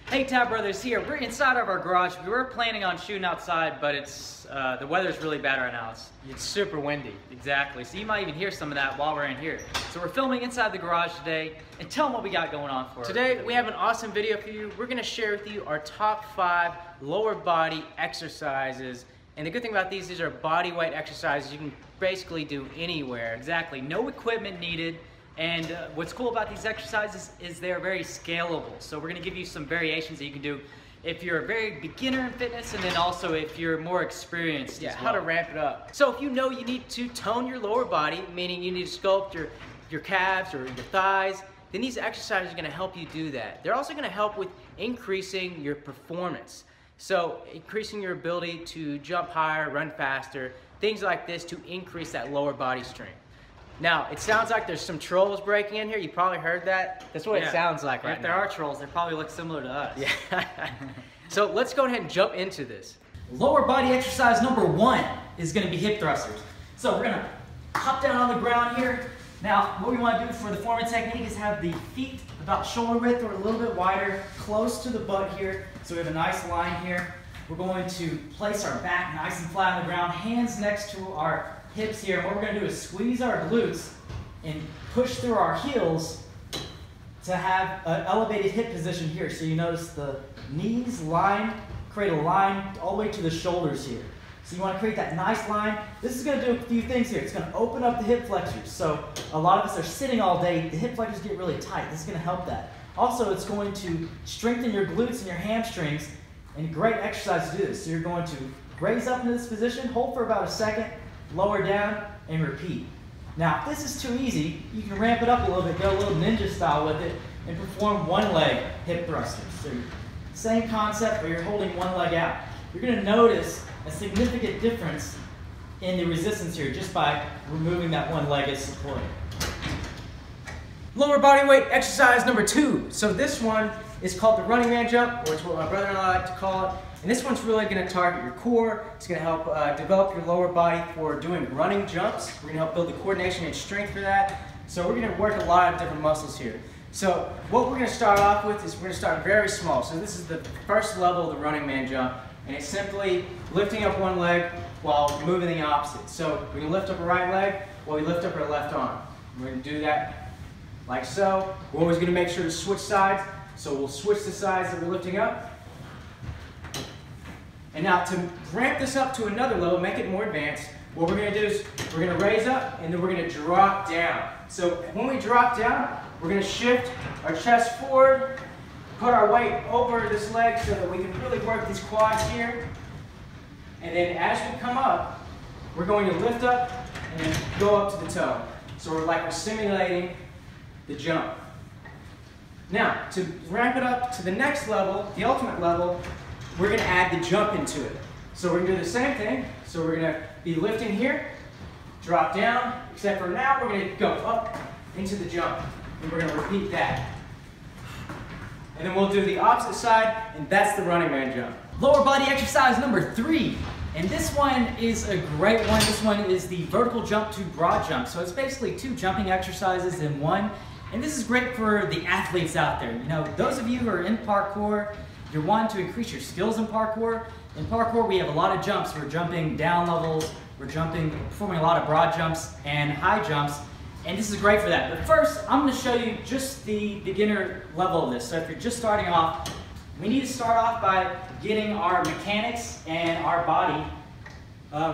Hey, Tab Brothers here. We're inside of our garage. We were planning on shooting outside, but the weather's really bad right now. It's super windy. Exactly. So you might even hear some of that while we're in here. So we're filming inside the garage today, and tell them what we got going on for Today we have an awesome video for you. We're going to share with you our top 5 lower body exercises. And the good thing about these are body weight exercises you can basically do anywhere. Exactly. No equipment needed. And what's cool about these exercises is they're very scalable. So we're going to give you some variations that you can do if you're a very beginner in fitness, and then also if you're more experienced as well. How to ramp it up. So if you know you need to tone your lower body, meaning you need to sculpt your calves or your thighs, then these exercises are going to help you do that. They're also going to help with increasing your performance. So increasing your ability to jump higher, run faster, things like this to increase that lower body strength. Now, it sounds like there's some trolls breaking in here. You probably heard that. That's what it sounds like right now. If there are trolls, they probably look similar to us. Yeah. So let's go ahead and jump into this. Lower body exercise number 1 is going to be hip thrusters. So we're going to hop down on the ground here. Now, what we want to do for the foreman technique is have the feet about shoulder width or a little bit wider, close to the butt here. So we have a nice line here. We're going to place our back nice and flat on the ground, hands next to our hips here. And what we're going to do is squeeze our glutes and push through our heels to have an elevated hip position here. So you notice the knees line, create a line all the way to the shoulders here. So you want to create that nice line. This is going to do a few things here. It's going to open up the hip flexors. So a lot of us are sitting all day. The hip flexors get really tight. This is going to help that. Also, it's going to strengthen your glutes and your hamstrings, and great exercise to do this. So you're going to raise up into this position, hold for about a second, lower down, and repeat. Now, if this is too easy, you can ramp it up a little bit, go a little ninja style with it, and perform one leg hip thrusters. So same concept, but you're holding one leg out. You're going to notice a significant difference in the resistance here just by removing that one leg as support. Lower body weight exercise number 2. So this one is called the running man jump, or it's what my brother and I like to call it. And this one's really going to target your core. It's going to help develop your lower body for doing running jumps. We're going to help build the coordination and strength for that. So we're going to work a lot of different muscles here. So what we're going to start off with is we're going to start very small. So this is the first level of the running man jump. And it's simply lifting up one leg while moving the opposite. So we're going to lift up a right leg while we lift up our left arm. We're going to do that like so. We're always going to make sure to switch sides. So we'll switch the sides that we're lifting up. And now to ramp this up to another level, make it more advanced, what we're going to do is we're going to raise up and then we're going to drop down. So when we drop down, we're going to shift our chest forward, put our weight over this leg so that we can really work these quads here. And then as we come up, we're going to lift up and then go up to the toe. So we're simulating the jump. Now, to ramp it up to the next level, the ultimate level, we're going to add the jump into it. So we're going to do the same thing. So we're going to be lifting here, drop down, except for now we're going to go up into the jump. And we're going to repeat that. And then we'll do the opposite side, and that's the running man jump. Lower body exercise number 3. And this one is a great one. This one is the vertical jump to broad jump. So it's basically 2 jumping exercises in one. And this is great for the athletes out there. You know, those of you who are in parkour, you're wanting to increase your skills in parkour. In parkour, we have a lot of jumps. We're jumping down levels, we're performing a lot of broad jumps and high jumps, and this is great for that. But first, I'm going to show you just the beginner level of this. So if you're just starting off, we need to start off by getting our mechanics and our body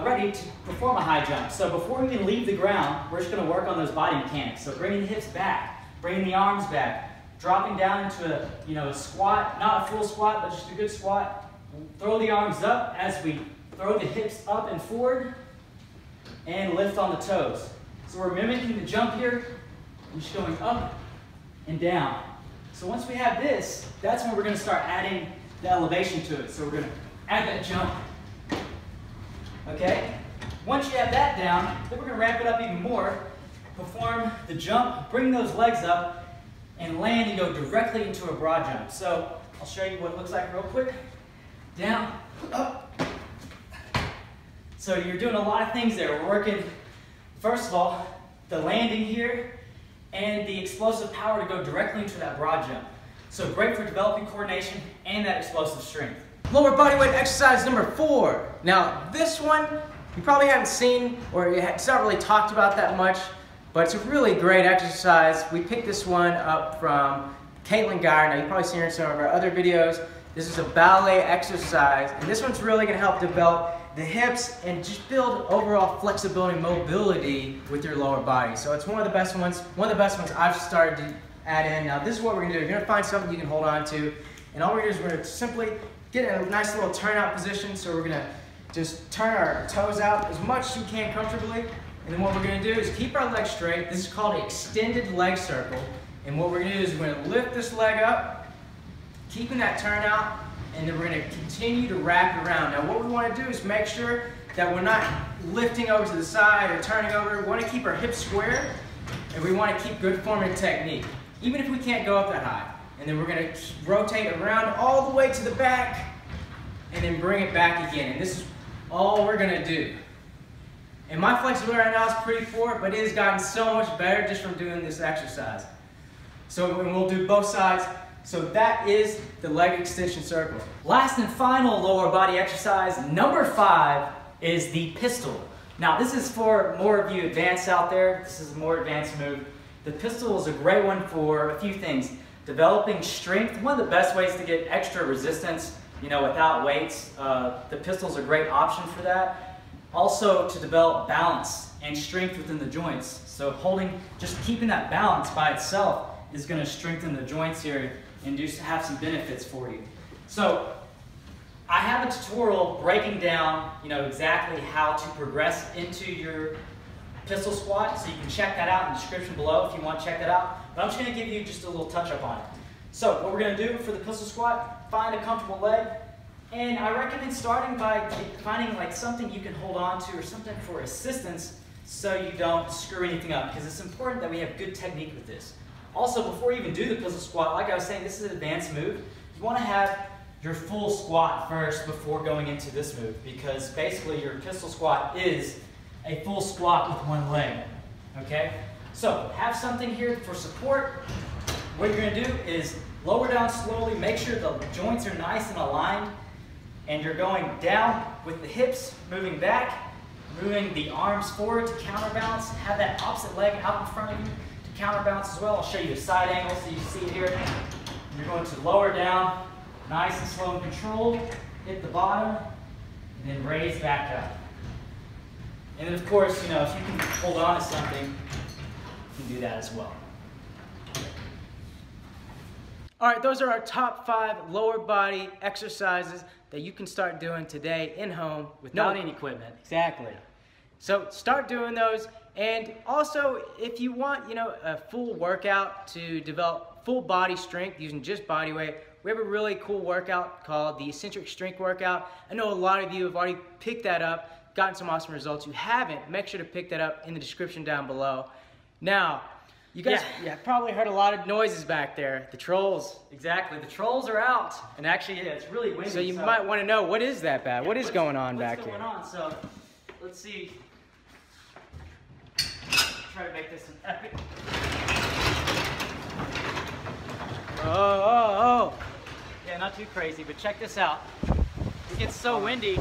ready to perform a high jump. So before we can leave the ground, we're just going to work on those body mechanics. So bringing the hips back, bringing the arms back, dropping down into a squat, not a full squat, but just a good squat. Throw the arms up as we throw the hips up and forward, and lift on the toes. So we're mimicking the jump here, and just going up and down. So once we have this, that's when we're going to start adding the elevation to it. So we're going to add that jump. Okay? Once you have that down, then we're going to ramp it up even more. Perform the jump, bring those legs up, and land and go directly into a broad jump. So I'll show you what it looks like real quick. Down, up. So you're doing a lot of things there. We're working, first of all, the landing here and the explosive power to go directly into that broad jump. So great for developing coordination and that explosive strength. Lower body weight exercise number 4. Now this one you probably haven't seen, or it's not really talked about that much, but it's a really great exercise. We picked this one up from Caitlin Geyer. Now you've probably seen her in some of our other videos. This is a ballet exercise, and this one's really going to help develop the hips and just build overall flexibility and mobility with your lower body. So it's one of the best ones I've started to add in. Now this is what we're going to do. You're going to find something you can hold on to, and all we're going to do is we're going to simply get in a nice little turnout position. So we're going to just turn our toes out as much as you can comfortably, and then what we're going to do is keep our legs straight. This is called an extended leg circle, and what we're going to do is we're going to lift this leg up, keeping that turnout, and then we're going to continue to wrap around. Now what we want to do is make sure that we're not lifting over to the side or turning over. We want to keep our hips square, and we want to keep good form and technique, even if we can't go up that high. And then we're going to rotate around all the way to the back, and then bring it back again. And this is all we're going to do. And my flexibility right now is pretty poor, but it has gotten so much better just from doing this exercise. So we'll do both sides. So that is the leg extension circle. Last and final lower body exercise, number 5, is the pistol. Now this is for more of you advanced out there. This is a more advanced move. The pistol is a great one for a few things. Developing strength, one of the best ways to get extra resistance, without weights. The pistol is a great option for that. Also to develop balance and strength within the joints. So just keeping that balance by itself is going to strengthen the joints here and just have some benefits for you. So I have a tutorial breaking down, exactly how to progress into your pistol squat, so you can check that out in the description below if you want to check that out. But I'm just going to give you just a little touch up on it. So what we're going to do for the pistol squat, find a comfortable leg, and I recommend starting by finding something you can hold on to or something for assistance so you don't screw anything up, because it's important that we have good technique with this. Also, before you even do the pistol squat, like I was saying, this is an advanced move. You want to have your full squat first before going into this move, because basically your pistol squat is a full squat with one leg. Okay? So have something here for support. What you're going to do is lower down slowly, make sure the joints are nice and aligned, and you're going down with the hips, moving back, moving the arms forward to counterbalance. Have that opposite leg out in front of you to counterbalance as well. I'll show you a side angle so you see it here. You're going to lower down, nice and slow and controlled, hit the bottom, and then raise back up. And then of course, if you can hold on to something, you can do that as well. All right, those are our top 5 lower body exercises that you can start doing today in home without any equipment. Exactly. So start doing those. And also, if you want, a full workout to develop full body strength using just body weight, we have a really cool workout called the Eccentric Strength Workout. I know a lot of you have already picked that up, gotten some awesome results. You haven't, make sure to pick that up in the description down below. Now, you guys probably heard a lot of noises back there. The trolls. Exactly, the trolls are out. And actually, it's really windy. So you might want to know, what is that, Bat? What is going on back here? What's going on? So, let's see. Try to make this an epic. Oh. Yeah, not too crazy, but check this out. It gets so windy.